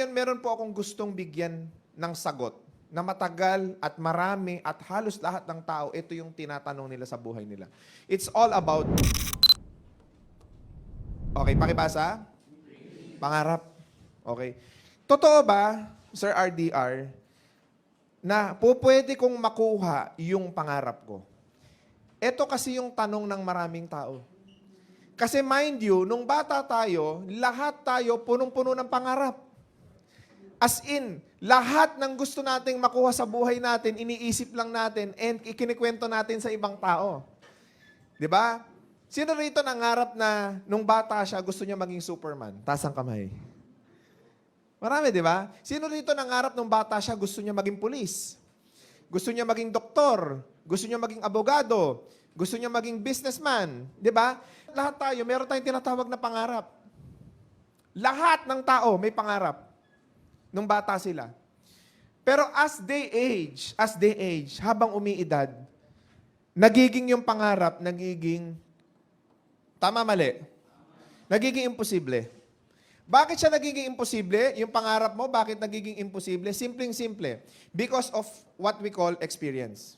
ngayon, meron po akong gustong bigyan ng sagot na matagal at marami at halos lahat ng tao, ito yung tinatanong nila sa buhay nila. It's all about... Okay, pakibasa? Pangarap. Okay. Totoo ba, Sir RDR, na pwede kong makuha yung pangarap ko? Ito kasi yung tanong ng maraming tao. Kasi mind you, nung bata tayo, lahat tayo punong-puno ng pangarap. As in, lahat ng gusto nating makuha sa buhay natin, iniisip lang natin and ikinikwento natin sa ibang tao. 'Di ba? Sino rito nangarap na nung bata siya gusto niya maging Superman? Taas ang kamay. Marami, 'di ba? Sino rito nangarap nung bata siya gusto niya maging pulis? Gusto niya maging doktor? Gusto niya maging abogado? Gusto niya maging businessman? 'Di ba? Lahat tayo, meron tayong tinatawag na pangarap. Lahat ng tao may pangarap nung bata sila. Pero as they age, habang umiidad, nagiging yung pangarap, tama mali? Nagiging imposible. Bakit siya nagiging imposible? Yung pangarap mo, bakit nagiging imposible? Simpleng-simple. Because of what we call experience.